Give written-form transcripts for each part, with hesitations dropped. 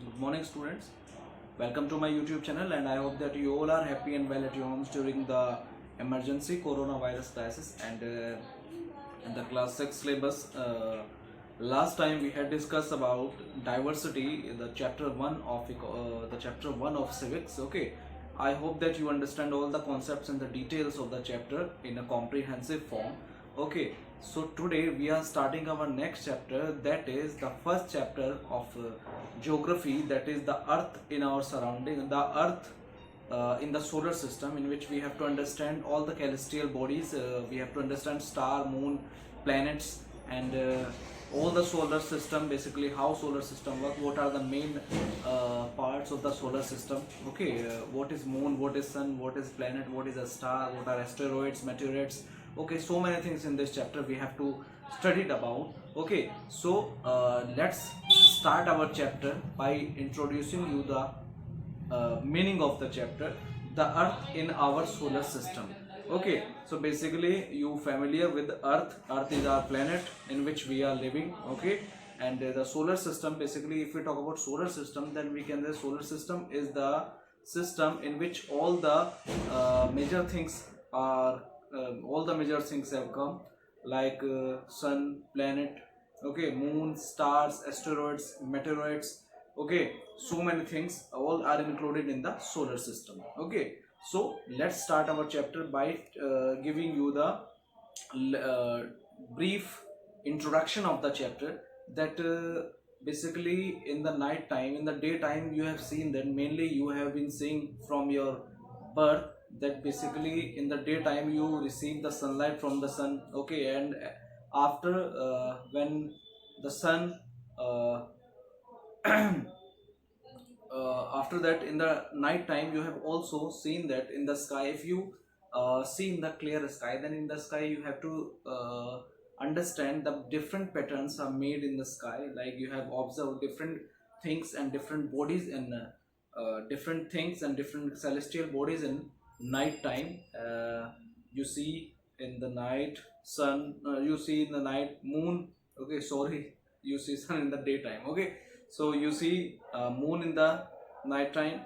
Good morning, students. Welcome to my YouTube channel, and I hope that you all are happy and well at your homes during the emergency coronavirus crisis and in the class 6 syllabus. Last time we had discussed about diversity in the chapter 1 of civics. Okay, I hope that you understand all the concepts and the details of the chapter in a comprehensive form. Okay, so today we are starting our next chapter, that is the first chapter of geography, that is the earth in our surrounding, the earth in the solar system, in which we have to understand all the celestial bodies. We have to understand star, moon, planets, and all the solar system, basically how solar system work, what are the main parts of the solar system. Okay, what is moon, what is sun, what is planet, what is a star, what are asteroids, meteorites. Okay, so many things in this chapter we have to study it about. Okay, so let's start our chapter by introducing you the meaning of the chapter, the earth in our solar system. Okay, so basically you familiar with earth. Earth is our planet in which we are living. Okay, and the solar system, basically if we talk about solar system, then we can say solar system is the system in which all the major things are all the major things have come, like sun, planet, okay, moon, stars, asteroids, meteoroids. Okay, so many things all are included in the solar system. Okay, so let's start our chapter by giving you the brief introduction of the chapter, that basically in the night time, in the daytime, you have seen that mainly you have been seeing from your birth, that basically in the daytime you receive the sunlight from the sun. Okay, and after when the sun uh, after that, in the night time, you have also seen that in the sky, if you see in the clear sky, then in the sky you have to understand the different patterns are made in the sky, like you have observed different things and different bodies in different things and different celestial bodies in night time. You see in the night sun, you see in the night moon. Okay, sorry, you see sun in the daytime. Okay, so you see moon in the night time,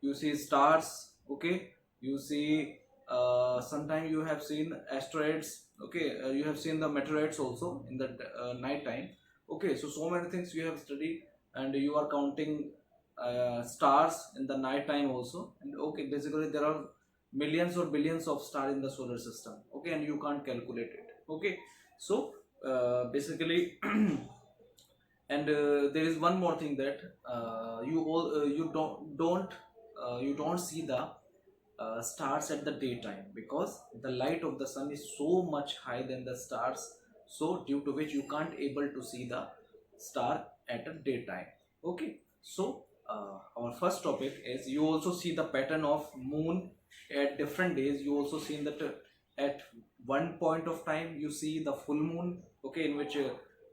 you see stars. Okay, you see sometime you have seen asteroids. Okay, you have seen the meteorites also in the night time. Okay, so so many things you have studied, and you are counting stars in the night time also. And okay, basically there are millions or billions of stars in the solar system. Okay, and you can't calculate it. Okay, so basically and there is one more thing, that you don't see the stars at the daytime, because the light of the sun is so much high than the stars, so due to which you can't able to see the star at a daytime. Okay, so our first topic is, you also see the pattern of moon at different days. You also see that at one point of time you see the full moon. Okay, in which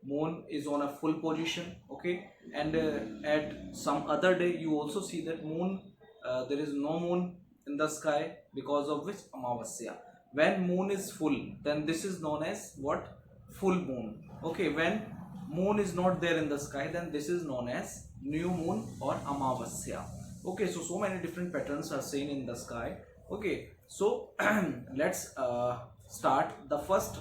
moon is on a full position. Okay, and at some other day you also see that moon, there is no moon in the sky, because of which amavasya. When moon is full, then this is known as what? Full moon. Okay, when moon is not there in the sky, then this is known as new moon or amavasya. Okay, so so many different patterns are seen in the sky. Okay, so let's start the first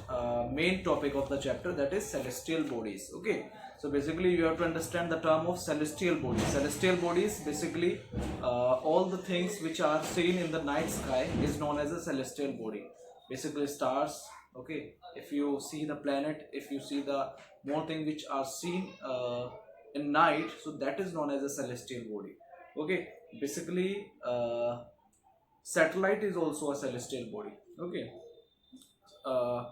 main topic of the chapter, that is celestial bodies. Okay, so basically you have to understand the term of celestial bodies. Celestial bodies, basically all the things which are seen in the night sky is known as a celestial body. Basically stars. Okay, if you see the planet, if you see the more things which are seen in night, so that is known as a celestial body. Okay, basically satellite is also a celestial body. Okay, uh,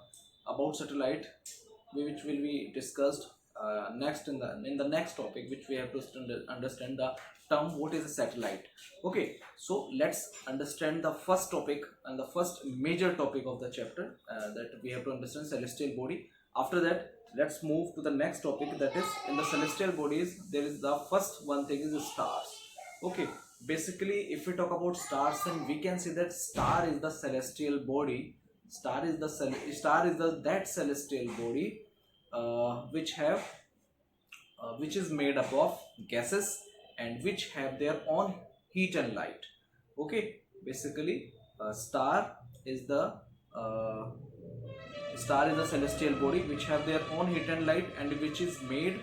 about satellite, which will be discussed next in the next topic, which we have to understand the term what is a satellite. Okay, so let's understand the first topic and the first major topic of the chapter, that we have to understand celestial body. After that, let's move to the next topic, that is, in the celestial bodies there is the first one thing is the stars. Okay, basically if we talk about stars, then we can see that star is the celestial body. Star is the that celestial body which have which is made up of gases and which have their own heat and light. Okay, basically a uh, star is the celestial body which have their own heat and light and which is made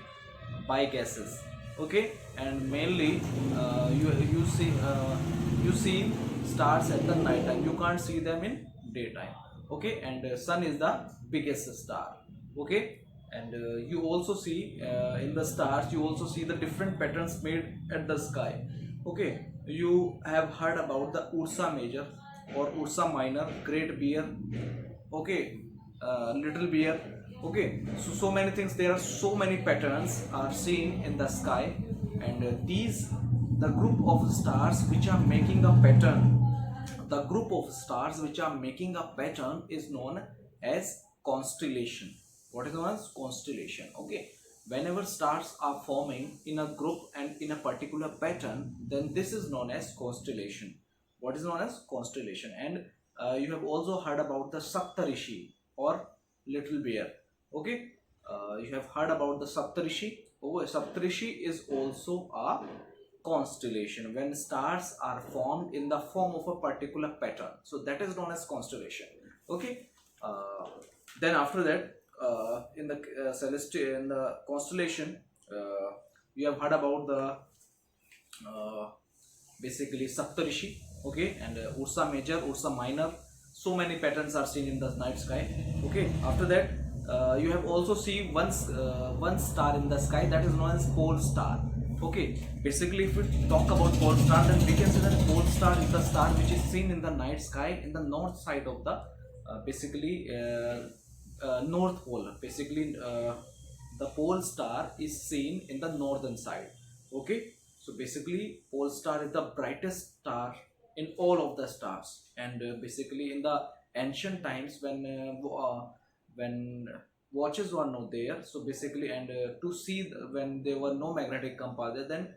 by gases. Okay, and mainly you see stars at the night time, you can't see them in daytime. Okay, and sun is the biggest star. Okay, and you also see in the stars, you also see the different patterns made at the sky. Okay, you have heard about the Ursa Major or Ursa Minor, Great Bear. Okay, Little Bear. Okay, so many things, there are so many patterns are seen in the sky, and these the group of stars which are making a pattern, the group of stars which are making a pattern is known as constellation. What is known as constellation? Okay, whenever stars are forming in a group and in a particular pattern, then this is known as constellation. What is known as constellation? And you have also heard about the Saptarishi or Little Bear. Okay, you have heard about the Saptarishi. Oh, Saptarishi is also a constellation when stars are formed in the form of a particular pattern, so that is known as constellation. Okay, then after that, in the celestial, in the constellation, you have heard about the basically Saptarishi. Okay, and Ursa Major, Ursa Minor, so many patterns are seen in the night sky. Okay, after that, you have also seen one star in the sky, that is known as pole star. Okay, basically if we talk about pole star, then we can say that pole star is the star which is seen in the night sky in the north side of the north pole. Basically the pole star is seen in the northern side. Okay, so basically pole star is the brightest star in all of the stars, and basically in the ancient times when watches were not there, so basically, and to see when there were no magnetic compasses, then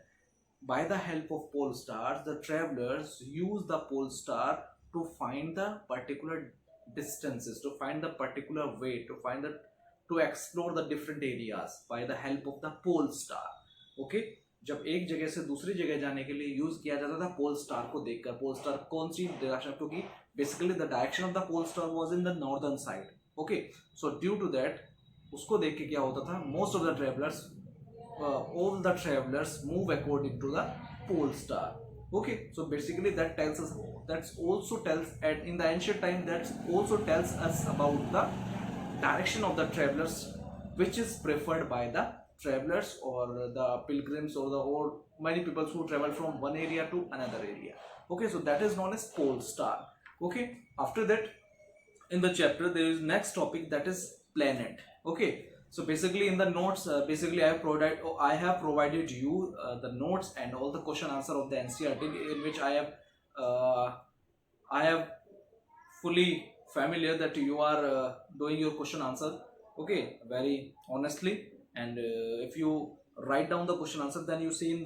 by the help of pole stars the travelers use the pole star to find the particular distances, to find the particular way, to explore the different areas by the help of the pole star. Okay, जब एक जगह से दूसरी जगह जाने के लिए use किया जाता था पोल स्टार को देखकर, पोल स्टार कौन सी डायरेक्शन, क्योंकि basically the direction of the pole star was in the northern side. Okay, so due to that उसको देख के क्या होता था, most of the travellers, all the travelers move according to the pole star. Okay, so basically that tells us, that's also tells, and in the ancient time that also tells us about the direction of the travelers which is preferred by the travelers or the pilgrims or many people who travel from one area to another area. Okay, so that is known as pole star. Okay, after that in the chapter there is next topic, that is planet. Okay, so basically in the notes, basically I have provided you the notes and all the question answer of the NCERT, in which I have fully familiar that you are doing your question answer. Okay, very honestly, and if you write down the question answer, then you see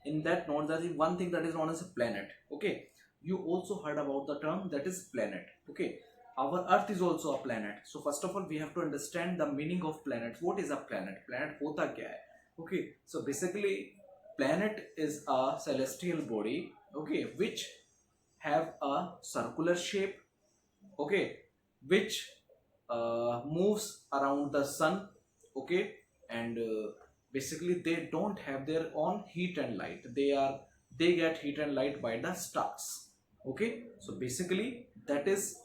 in that note that is one thing that is known as a planet. Okay, you also heard about the term that is planet. Okay, our earth is also a planet. So first of all we have to understand the meaning of planet. What is a planet? Planet hota kya hai? Okay, so basically planet is a celestial body, okay, which have a circular shape, okay, which moves around the sun. Okay, and basically they don't have their own heat and light, they get heat and light by the stars. Okay, so basically that is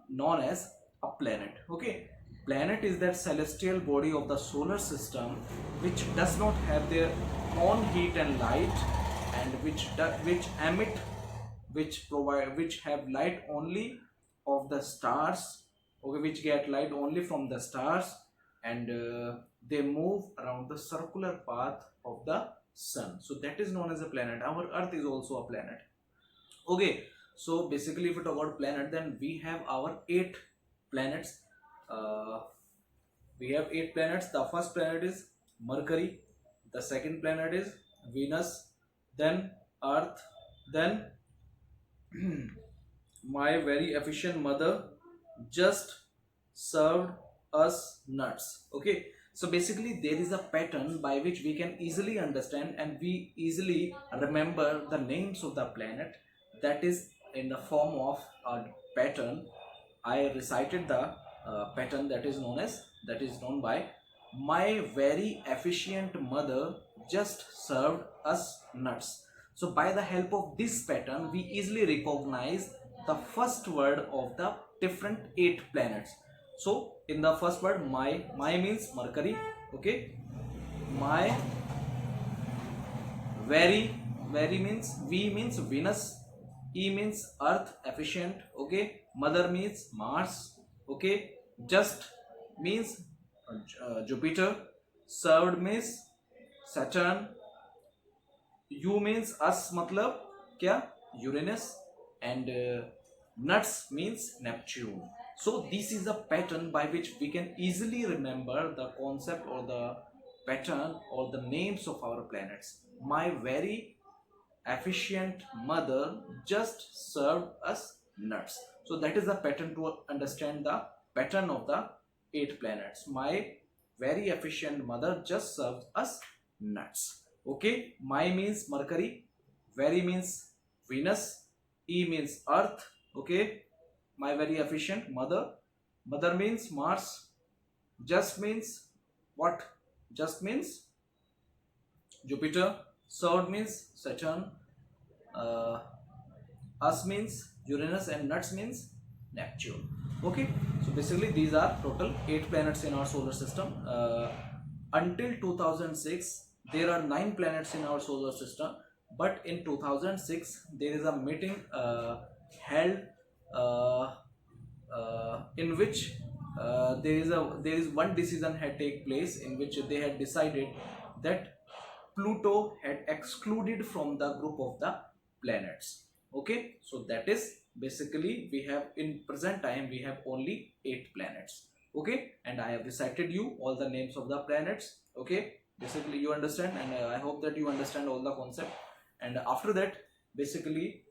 known as a planet. Okay, planet is that celestial body of the solar system which does not have their own heat and light, and which emit, which have light only of the stars. Okay, which get light only from the stars, and they move around the circular path of the sun. So that is known as a planet. Our earth is also a planet. Okay, so basically if we talk about planet, then we have our 8 planets. We have 8 planets. The first planet is Mercury, the second planet is Venus, then Earth, then my very efficient mother just served us nuts. Okay, So basically there is a pattern by which we can easily understand and we easily remember the names of the planet. That is in the form of a pattern. I recited the pattern that is known by my very efficient mother just served us nuts. So by the help of this pattern we easily recognize the first word of the different 8 planets. So in the first word, my means Mercury, okay. My very means V means Venus, E means Earth, efficient, okay. Mother means Mars, okay. Just means Jupiter, served means Saturn, U means us मतलब क्या Uranus, and nuts means Neptune. So this is a pattern by which we can easily remember the concept or the pattern or the names of our planets. My very efficient mother just served us nuts. So that is the pattern to understand the pattern of the 8 planets. My very efficient mother just served us nuts. Okay, my means Mercury, very means Venus, E means Earth, okay. My very efficient mother, mother means Mars, just means what? Just means Jupiter, served means Saturn, uh, us means Uranus, and nuts means Neptune. Okay, so basically these are total 8 planets in our solar system. Until 2006 there are 9 planets in our solar system, but in 2006 there is a meeting held in which there is one decision had take place in which they had decided that Pluto had excluded from the group of the planets. Okay, so that is basically we have in present time we have only 8 planets. Okay, and I have recited you all the names of the planets. Okay, basically you understand, and I hope that you understand all the concept. And after that, basically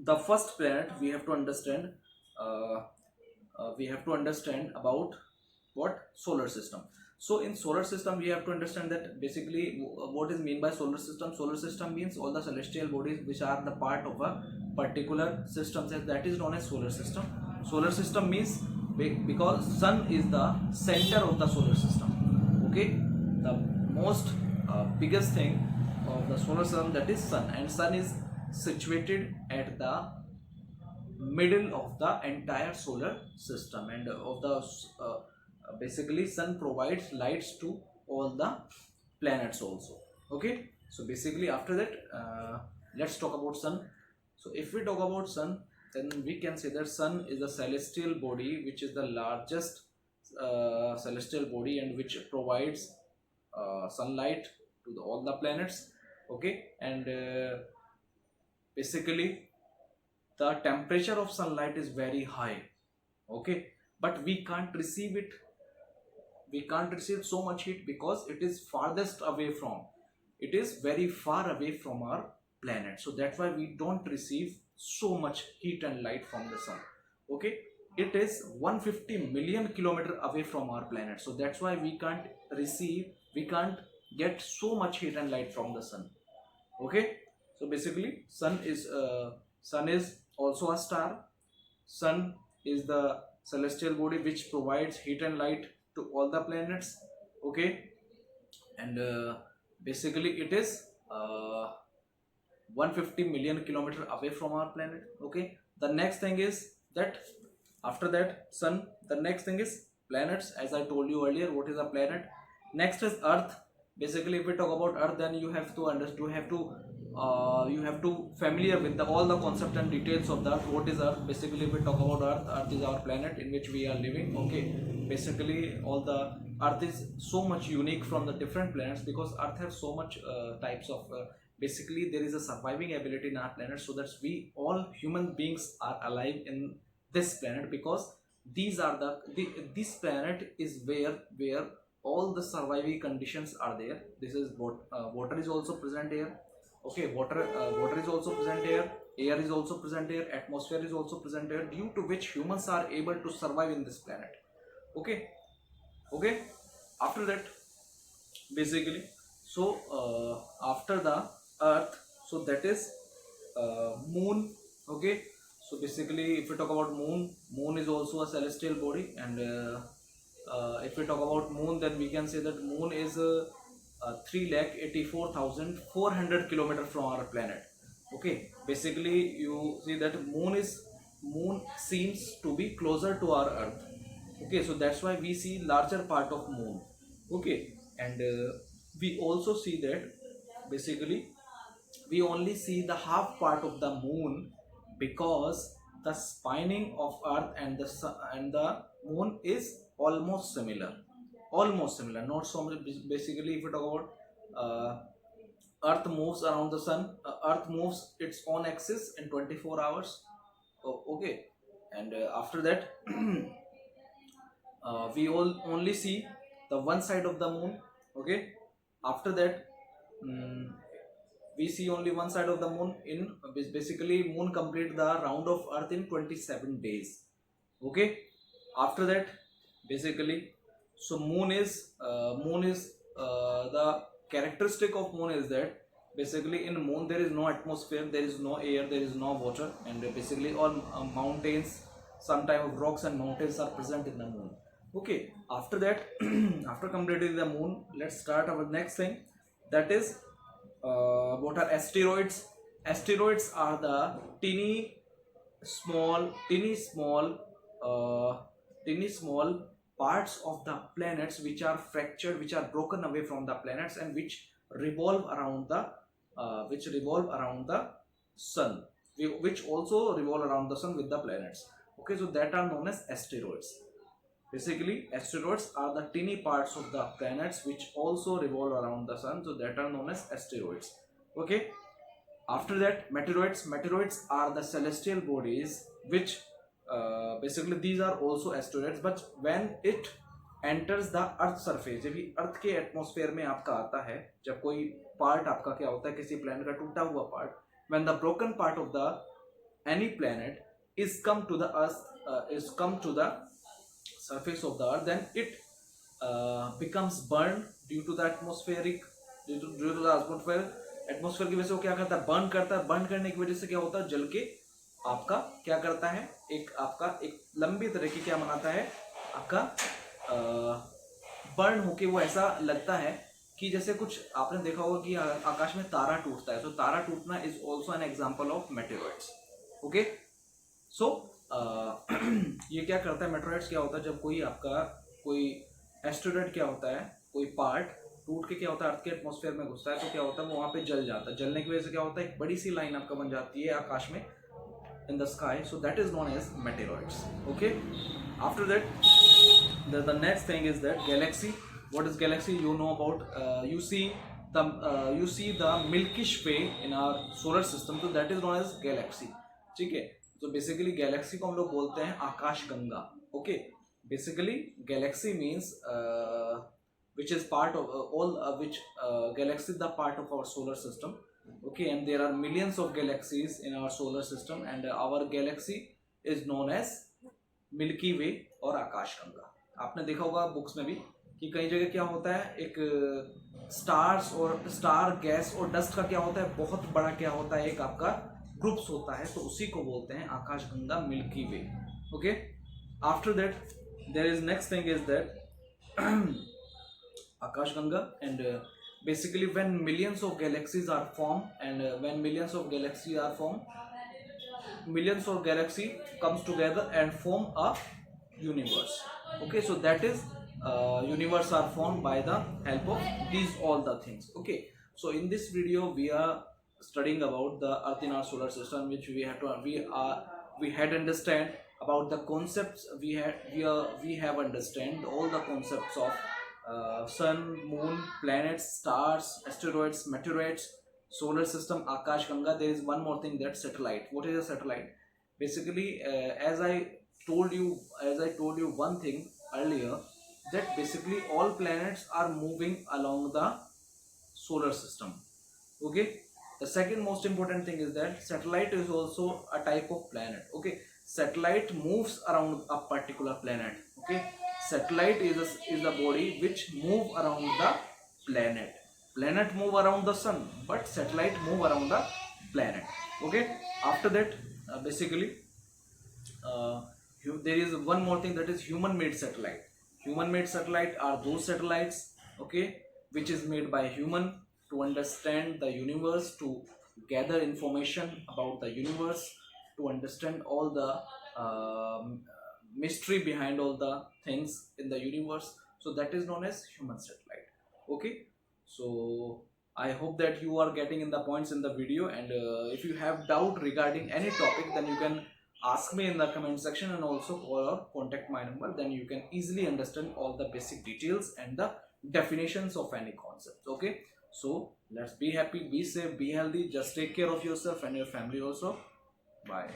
the first planet we have to understand. We have to understand about what? Solar system. So in solar system we have to understand that basically what is mean by solar system. Solar system means all the celestial bodies which are the part of a particular system, that is known as solar system. Solar system means because sun is the center of the solar system, okay. The most biggest thing of the solar system, that is sun, and sun is situated at the middle of the entire solar system, and of the basically sun provides lights to all the planets also, okay. So basically after that let's talk about sun. So if we talk about sun, then we can say that sun is a celestial body which is the largest celestial body and which provides sunlight to all the planets, okay. And basically the temperature of sunlight is very high, okay, but we can't receive it. We can't receive so much heat because it is farthest away from, it is very far away from our planet. So that's why we don't receive so much heat and light from the sun, okay. It is 150 million kilometers away from our planet, so that's why we can't get so much heat and light from the sun, okay. So basically sun is also a star. Sun is the celestial body which provides heat and light to all the planets, okay. And basically it is 150 million kilometers away from our planet, okay. The next thing is that after that sun, the next thing is planets. As I told you earlier, what is a planet? Next is earth. Basically if we talk about earth, then you have to understand, you have to familiar with all the concept and details of that. What is earth? Basically if we talk about earth is our planet in which we are living, okay. Basically all the earth is so much unique from the different planets because earth has so much types of basically there is a surviving ability in our planet, so that we all human beings are alive in this planet because these are this planet is where all the surviving conditions are there. This is what water is also present here, okay. Water is also present here, air is also present here, atmosphere is also present here, due to which humans are able to survive in this planet, okay. After that, basically, so after the earth, so that is moon. Okay, so basically if we talk about moon is also a celestial body, and if we talk about moon, then we can say that moon is 3,84,400 kilometers from our planet. Okay, basically you see that moon seems to be closer to our earth. Okay, so that's why we see larger part of moon. Okay, and we also see that basically we only see the half part of the moon, because the spinning of earth and and the moon is almost similar, not so much. Basically if we talk about earth moves around the sun, earth moves its own axis in 24 hours. Oh, okay, and after that we all only see the one side of the moon. Okay, after that, mm, we see only one side of the moon. In basically moon complete the round of earth in 27 days. Okay, after that, basically, so moon is the characteristic of moon is that basically in moon there is no atmosphere, there is no air, there is no water, and basically all mountains, some type of rocks and mountains are present in the moon. Okay, after that, after completing the moon, let's start our next thing, that is what are asteroids. Asteroids are the teeny small uh, teeny small parts of the planets which are fractured, which are broken away from the planets, and which revolve around the sun, which also revolve around the sun with the planets. Okay, so that are known as asteroids. Basically, asteroids are the tiny parts of the planets which also revolve around the sun, so that are known as asteroids. Okay, after that, meteoroids. Meteoroids are the celestial bodies which basically these are also asteroids, but when it enters the earth surface, जब ये अर्थ के atmosphere में आपका आता है, जब कोई part आपका क्या होता है किसी प्लैनेट का टूटा हुआ part, when the broken part of the any planet is come to the earth, is come to the surface of the earth, then it becomes burned due to the atmospheric, due to the atmosphere. Atmosphere की वजह से वो क्या करता है, burn करता है. Burn करने की वजह से क्या होता है, जल के आपका क्या करता है, एक लंबी तरह की क्या बनाता है, आपका बर्न होके वो ऐसा लगता है कि जैसे कुछ आपने देखा होगा कि आकाश में तारा टूटता है. तो तारा टूटना is also an example of meteoroids. Okay, so ये क्या करता है, मेटेरॉइड्स क्या होता है, जब कोई एस्टेरॉइड क्या होता है, कोई पार्ट टूट के क्या होता है अर्थ के एटमॉस्फेयर में घुसता है, तो क्या होता है वो वहाँ पे जल जाता है. जलने की वजह से क्या होता है, एक बड़ी सी लाइन आपका बन जाती है आकाश में, in the sky. So that is known as meteoroids. Okay, after that the next thing is that galaxy. What is galaxy? You know about, you see the milkish way in our solar system, so that is known as galaxy. ठीक है, तो basically Galaxy को हम लोग बोलते हैं Akash Ganga. Okay, basically galaxy means which is part of galaxy is the part of our solar system. Okay, and there are millions of galaxies in our solar system, and our galaxy is known as milky way और आकाश गंगा. आपने देखा होगा books में भी कि कई जगह क्या होता है, एक स्टार्स और स्टार गैस और डस्ट का क्या होता है, बहुत बड़ा क्या होता है, एक आपका ग्रुप्स होता है, तो उसी को बोलते हैं Akash Ganga, milky way. Okay, after that there is next thing is that Akashganga, and basically when millions of galaxies are formed, and when millions of galaxy comes together and form a universe. Okay, so that is universe are formed by the help of these all the things. Okay, so in this video we are studying about the earth in our solar system, which we had understand about the concepts. We have understand all the concepts of sun, moon, planets, stars, asteroids, meteoroids, solar system, Akash Ganga. There is one more thing, that satellite. What is a satellite? Basically, as I told you one thing earlier, that basically all planets are moving along the solar system. Okay. The second most important thing is that satellite is also a type of planet. Okay. Satellite moves around a particular planet. Okay. satellite is the body which move around the planet move around the sun, but satellite move around the planet. Okay, after that, basically, there is one more thing, that is human made satellite. Human made satellite are those satellites, okay, which is made by human to understand the universe, to gather information about the universe, to understand all the mystery behind all the things in the universe. So that is known as human satellite. Okay, so I hope that you are getting in the points in the video, and if you have doubt regarding any topic, then you can ask me in the comment section, and also call or contact my number. Then you can easily understand all the basic details and the definitions of any concept. Okay, so let's be happy, be safe, be healthy, just take care of yourself and your family also. Bye.